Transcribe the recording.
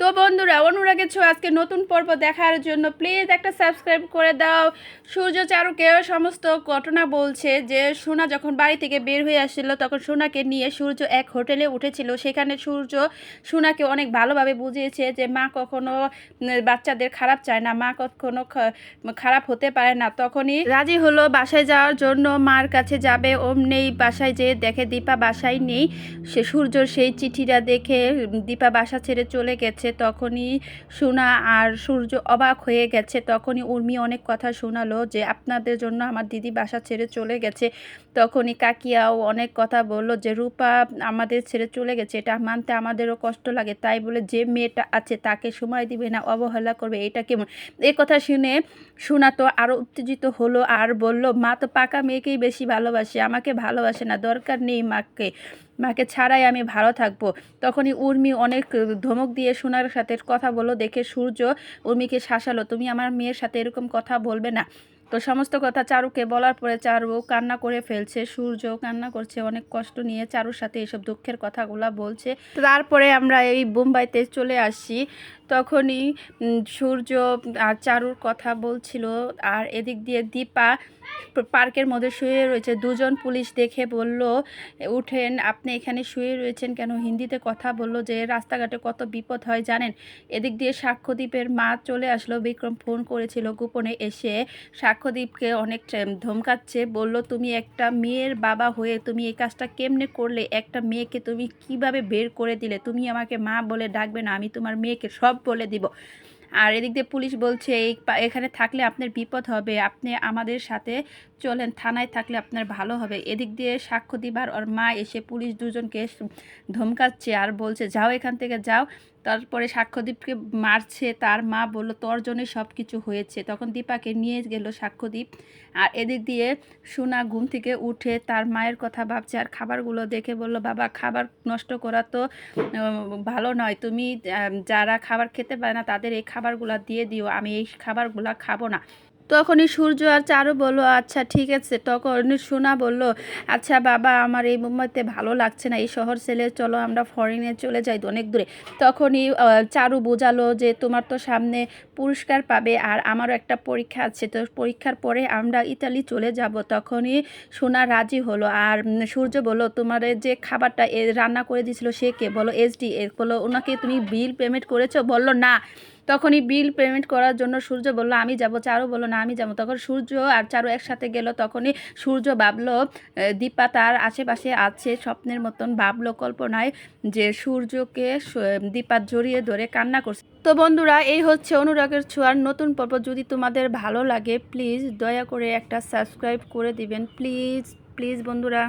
তো বন্ধুরা, অনুরাগের ছোঁয়া আজকে নতুন পর্ব দেখার জন্য প্লিজ একটা সাবস্ক্রাইব করে দাও। সূর্য চারুকে সমস্ত ঘটনা বলছে যে সোনা যখন বাড়ি থেকে বের হয়ে আসছিল তখন সোনাকে নিয়ে সূর্য এক হোটেলে উঠেছিল। সেখানে সূর্য সোনাকে অনেক ভালোভাবে বুঝিয়েছে যে মা কখনো বাচ্চাদের খারাপ চায় না, মা কখনো খারাপ হতে পারে না। তখনই রাজি হলো বাসায় যাওয়ার জন্য, মার কাছে যাবে। অমনি বাসায় যেয়ে দেখে দীপা বাসায় নেই। সে সূর্যর সেই চিঠিটা দেখে দীপা বাসা ছেড়ে চলে গেছে। তখনই সোনা আর সূর্য অবাক হয়ে গেছে। তখনই উর্মি অনেক কথা শোনালো যে আপনাদের জন্য আমার দিদি বাসা ছেড়ে চলে গেছে। তখনই কাকিয়াও অনেক কথা বলল যে রূপা আমাদের ছেড়ে চলে গেছে, এটা মানতে আমাদেরও কষ্ট লাগে, তাই বলে যে মেয়েটা আছে তাকে সময় দিবে না, অবহেলা করবে, এটা কেমন? এই কথা শুনে সোনা তো আরও উত্তেজিত হলো আর বলল মা তো পাকা মেয়েকেই বেশি ভালোবাসে, আমাকে ভালোবাসে না, দরকার নেই মাকে ছাড়াই আমি ভালো থাকবো। তখনই উর্মি অনেক ধমক দিয়ে সোনার সাথে কথা বললো দেখে সূর্য উর্মিকে শাসালো, তুমি আমার মেয়ের সাথে এরকম কথা বলবে না। তো সমস্ত কথা চারুকে বলার পরে চারু কান্না করে ফেলছে, সূর্য কান্না করছে, অনেক কষ্ট নিয়ে চারুর সাথে এইসব দুঃখের কথাগুলা বলছে। তারপরে আমরা এই বোম্বাইতে চলে আসি। তখনই সূর্য আর চারুর কথা বলছিল, আর এদিক দিয়ে দীপা পার্কের মধ্যে শুয়ে রয়েছে। দুজন পুলিশ দেখে বলল উঠেন, আপনি এখানে শুয়ে রয়েছেন কেন? হিন্দিতে কথা বলল যে রাস্তাঘাটে কত বিপদ হয় জানেন। এদিক দিয়ে সাক্ষ্যদীপের মা চলে আসলো। বিক্রম ফোন করেছিল গোপনে এসে সাক্ষ্যদীপকে অনেক ধমকাচ্ছে, বলল তুমি একটা মেয়ের বাবা হয়ে তুমি এই কাজটা কেমনে করলে? একটা মেয়েকে তুমি কিভাবে বের করে দিলে? তুমি আমাকে মা বলে ডাকবে না, আমি তোমার মেয়েকে সব বলে দিব। আর এদিক দিয়ে পুলিশ বলছে এখানে থাকলে আপনার বিপদ হবে, আপনি আমাদের সাথে চলেন, থানায় থাকলে আপনার ভালো হবে। এদিক দিয়ে সাক্ষ্যদীপ আর ওর মা এসে পুলিশ দুজনকে ধমকাচ্ছে আর বলছে যাও এখান থেকে যাও। তারপরে সাক্ষ্যদীপকে মারছে। তার মা বলল তোর জন্যই সব কিছু হয়েছে। তখন দীপাকে নিয়ে গেল সাক্ষ্যদীপ। আর এদিক দিয়ে সোনা ঘুম থেকে উঠে তার মায়ের কথা ভাবছে আর খাবারগুলো দেখে বলল বাবা খাবার নষ্ট করা তো ভালো নয়, তুমি যারা খাবার খেতে পারে না তাদের এই খাবারগুলো দিয়ে দিও, আমি এই খাবারগুলো খাবো না। তখনই সূর্য আর চারু বলল আচ্ছা ঠিক আছে। তখন সোনা বলল আচ্ছা বাবা আমার এই মুম্বাইতে ভালো লাগছে না, এই শহর ছেড়ে চলো আমরা ফরেনে চলে যাই অনেক দূরে। তখনই চারু বোঝালো যে তোমার তো সামনে পুরস্কার পাবে আর আমারও একটা পরীক্ষা আছে, তো পরীক্ষার পরে আমরা ইতালি চলে যাব। তখনই সোনা রাজি হলো। আর সূর্য বলল তোমার যে খাবারটা রান্না করে দিয়েছিল সে কে? বলো এসডি। বললো ওনাকে তুমি বিল পেমেন্ট করেছো? বললো না। তখনই বিল পেমেন্ট করার জন্য সূর্য বলল আমি যাব, চারু বলল না আমি যাব। তখন সূর্য আর চারু একসাথে গেল। তখনই সূর্য ভাবলো দীপা তার আশেপাশে আছে, স্বপ্নের মতন ভাবলো কল্পনায় যে সূর্যকে দীপা জড়িয়ে ধরে কান্না করছে। তো বন্ধুরা, এই হচ্ছে অনুরাগের ছোঁয়ার নতুন পর্ব। যদি তোমাদের ভালো লাগে প্লিজ দয়া করে একটা সাবস্ক্রাইব করে দিবেন, প্লিজ প্লিজ বন্ধুরা।